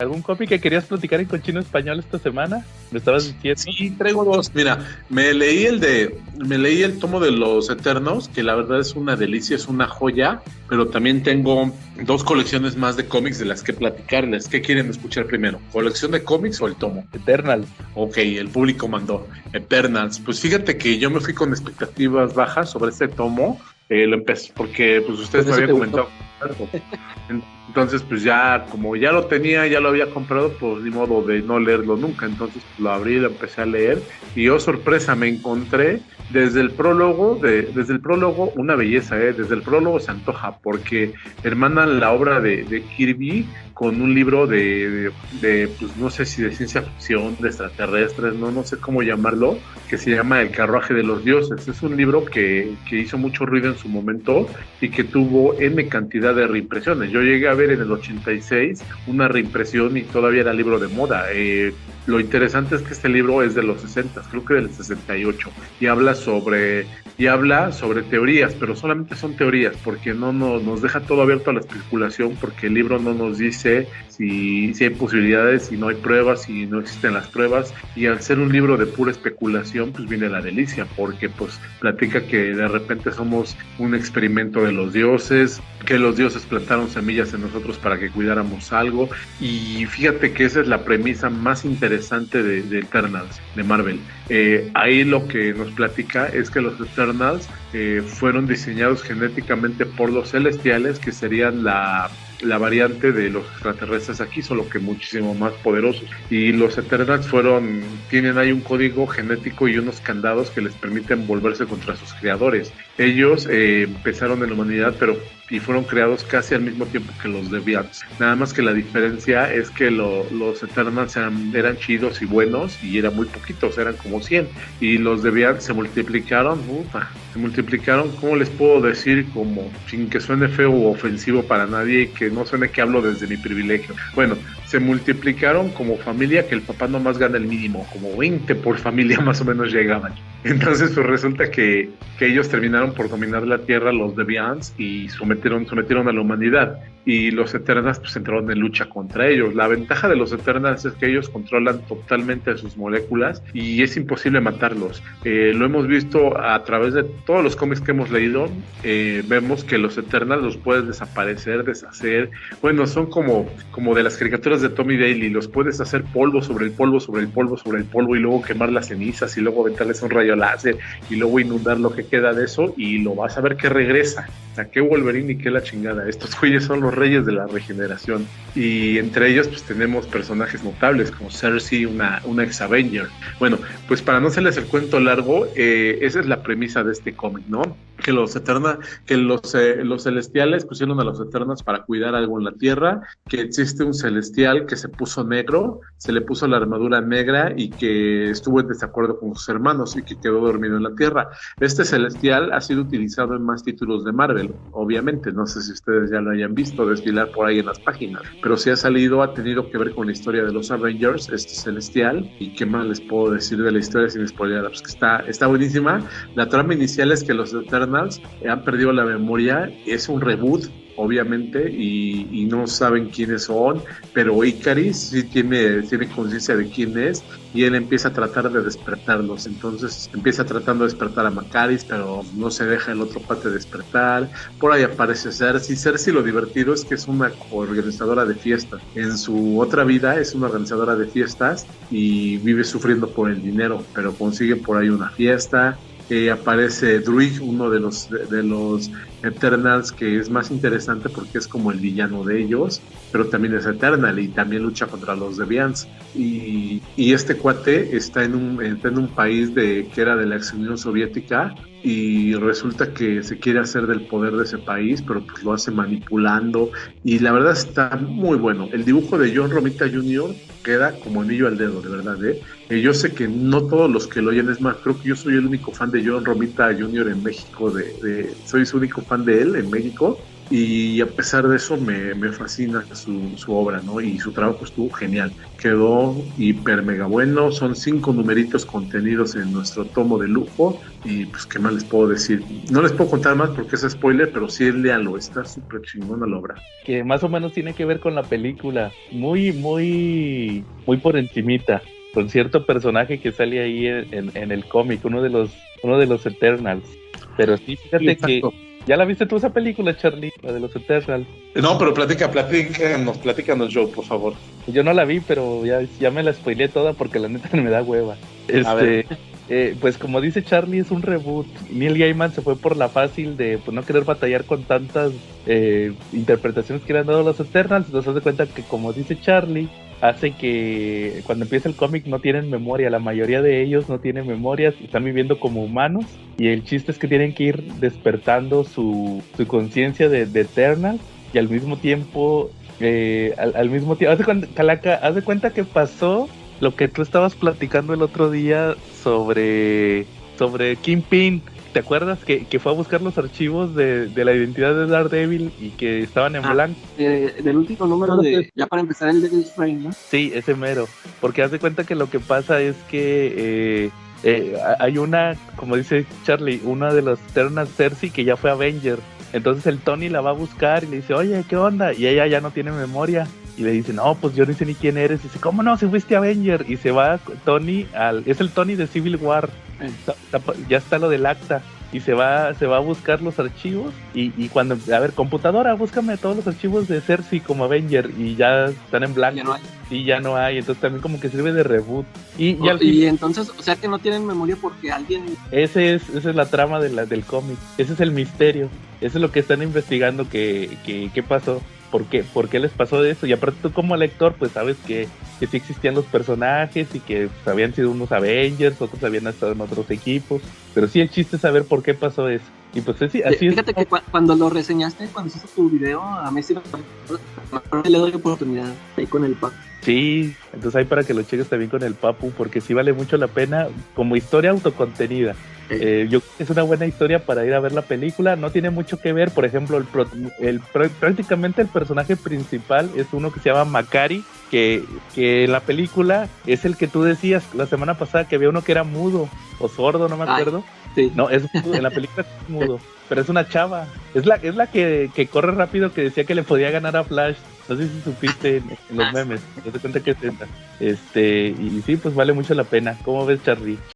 ¿Algún cómic que querías platicar en cochino español esta semana? ¿Me estabas diciendo? Sí, traigo dos. Mira, me leí el tomo de los Eternos, que la verdad es una delicia, es una joya, pero también tengo dos colecciones más de cómics de las que platicarles. ¿Qué quieren escuchar primero? ¿Colección de cómics o el tomo? Eternal. Ok, el público mandó Eternals. Pues fíjate que yo me fui con expectativas bajas sobre este tomo. Lo empecé porque pues ustedes Por me eso te habían gustó. comentado. Entonces, pues ya, como ya lo tenía, ya lo había comprado, pues ni modo de no leerlo nunca. Entonces lo abrí y lo empecé a leer. Y oh, sorpresa, me encontré desde el prólogo, una belleza, ¿eh? Desde el prólogo se antoja, porque hermanan la obra de Kirby con un libro pues no sé si de ciencia ficción, de extraterrestres, no sé cómo llamarlo, que se llama El carruaje de los dioses. Es un libro que hizo mucho ruido en su momento y que tuvo N cantidad de reimpresiones. Yo llegué a ver en el 86 una reimpresión y todavía era libro de moda. Lo interesante es que este libro es de los 60, creo que del 68, y habla sobre teorías, pero solamente son teorías, porque no nos deja todo abierto a la especulación, porque el libro no nos dice si hay posibilidades, si no hay pruebas, si no existen las pruebas, y al ser un libro de pura especulación, pues viene la delicia, porque pues platica que de repente somos un experimento de los dioses, que los dioses plantaron semillas en nosotros para que cuidáramos algo, y fíjate que esa es la premisa más interesante de Eternals, de Marvel. Ahí lo que nos platica es que los Eternals fueron diseñados genéticamente por los celestiales, que serían la variante de los extraterrestres aquí, solo que muchísimo más poderosos. Y los Eternals tienen ahí un código genético y unos candados que les permiten volverse contra sus creadores. Ellos empezaron en la humanidad, y fueron creados casi al mismo tiempo que los Deviants. Nada más que la diferencia es que los Eternals eran chidos y buenos, y eran muy poquitos, eran como 100. Y los Deviants se multiplicaron, ¿cómo les puedo decir? Como sin que suene feo o ofensivo para nadie y que no suene que hablo desde mi privilegio. Bueno, se multiplicaron como familia, que el papá nomás gana el mínimo, como 20 por familia más o menos llegaban. Entonces pues resulta que ellos terminaron por dominar la Tierra, los Deviants, y sometieron a la humanidad, y los Eternals pues entraron en lucha contra ellos. La ventaja de los Eternals es que ellos controlan totalmente sus moléculas y es imposible matarlos. Lo hemos visto a través de todos los cómics que hemos leído. Vemos que los Eternals los puedes desaparecer, deshacer. Bueno, son como de las caricaturas de Tommy Daly, los puedes hacer polvo sobre el polvo, sobre el polvo, sobre el polvo, y luego quemar las cenizas, y luego aventarles un rayo láser, y luego inundar lo que queda de eso, y lo vas a ver que regresa. O sea, qué Wolverine y qué la chingada. Estos güeyes son los reyes de la regeneración. Y entre ellos pues tenemos personajes notables como Cersei, una ex-Avenger. Bueno, pues para no hacerles el cuento largo, esa es la premisa de este cómic, ¿no? Que los celestiales pusieron a los Eternals para cuidar algo en la Tierra, que existe un celestial que se puso negro, se le puso la armadura negra y que estuvo en desacuerdo con sus hermanos y que quedó dormido en la Tierra. Este celestial ha sido utilizado en más títulos de Marvel, obviamente, no sé si ustedes ya lo hayan visto desfilar por ahí en las páginas, pero si ha tenido que ver con la historia de los Avengers, este celestial. ¿Y qué más les puedo decir de la historia sin spoiler? Pues que está buenísima. La trama inicial es que los Eternals han perdido la memoria, es un reboot, obviamente, y no saben quiénes son, pero Ikaris sí tiene conciencia de quién es, y él empieza a tratar de despertarlos. Entonces empieza tratando de despertar a Macaris, pero no se deja el otro pate despertar. Por ahí aparece Cersei. Lo divertido es que es una organizadora de fiestas. En su otra vida es una organizadora de fiestas y vive sufriendo por el dinero, pero consigue por ahí una fiesta. Aparece Druig, uno de los Eternals, que es más interesante porque es como el villano de ellos, pero también es Eternal y también lucha contra los Deviants. Y este cuate está en un país que era de la ex Unión Soviética, y resulta que se quiere hacer del poder de ese país, pero pues lo hace manipulando, y la verdad está muy bueno. El dibujo de John Romita Jr. queda como anillo al dedo, de verdad, ¿eh? Yo sé que no todos los que lo oyen, es más, creo que yo soy el único fan de John Romita Jr. en México, soy su único fan de él en México, y a pesar de eso me fascina su obra, ¿no? Y su trabajo estuvo genial, quedó hiper mega bueno, son 5 numeritos contenidos en nuestro tomo de lujo y pues qué más les puedo decir, no les puedo contar más porque es spoiler, pero sí léanlo, está súper chingona la obra. Que más o menos tiene que ver con la película, muy por encimita, con cierto personaje que sale ahí en el cómic, uno de los Eternals. Pero sí, fíjate que ¿ya la viste tú esa película, Charlie? La de los Eternals. No, pero platícanos, Joe, por favor. Yo no la vi, pero ya me la spoileé toda porque la neta me da hueva. A ver. Pues como dice Charlie, es un reboot. Neil Gaiman se fue por la fácil de pues, no querer batallar con tantas interpretaciones que le han dado los Eternals. Entonces se cuenta que, como dice Charlie, hace que cuando empieza el cómic no tienen memoria. La mayoría de ellos no tienen memorias, están viviendo como humanos. Y el chiste es que tienen que ir despertando su conciencia de Eternals. Y al mismo tiempo, haz de cuenta que pasó lo que tú estabas platicando el otro día sobre Kingpin. ¿Te acuerdas que fue a buscar los archivos de la identidad de Daredevil y que estaban en blanco? Del último número de... Ya para empezar el Devil's Reign, ¿no? Sí, ese mero. Porque haz de cuenta que lo que pasa es que hay una, como dice Charlie, una de las Eternals, Cersei, que ya fue Avenger. Entonces el Tony la va a buscar y le dice, oye, ¿qué onda? Y ella ya no tiene memoria. Y le dice, no, pues yo no sé ni quién eres. Y dice, ¿cómo no? Si fuiste Avenger. Y se va Tony es el Tony de Civil War. Ya está lo del acta. Y se va a buscar los archivos. Y cuando, a ver, computadora, búscame todos los archivos de Cersei como Avenger. Y ya están en blanco. Ya no hay. Sí, ya no hay. Entonces también como que sirve de reboot. Y entonces, o sea que no tienen memoria porque alguien... Esa es la trama del cómic. Ese es el misterio. Eso es lo que están investigando. ¿Qué pasó? ¿Por qué les pasó eso? Y aparte tú como lector pues sabes que sí existían los personajes y que pues, habían sido unos Avengers, otros habían estado en otros equipos, pero sí el chiste es saber por qué pasó eso. Y pues así fíjate que cuando lo reseñaste, cuando hiciste tu video, a mí sí le doy oportunidad ahí con el Papu. Sí, entonces ahí para que lo cheques también con el Papu, porque sí vale mucho la pena como historia autocontenida. Yo creo que es una buena historia para ir a ver la película. No tiene mucho que ver, por ejemplo, prácticamente el personaje principal es uno que se llama Makari, que en la película es el que tú decías la semana pasada que había uno que era mudo o sordo, no me acuerdo. Sí. No, es mudo, en la película es mudo, pero es una chava. Es la que corre rápido, que decía que le podía ganar a Flash. No sé si supiste en los memes. Te das cuenta que es esa. Y sí, pues vale mucho la pena. ¿Cómo ves, Charlie?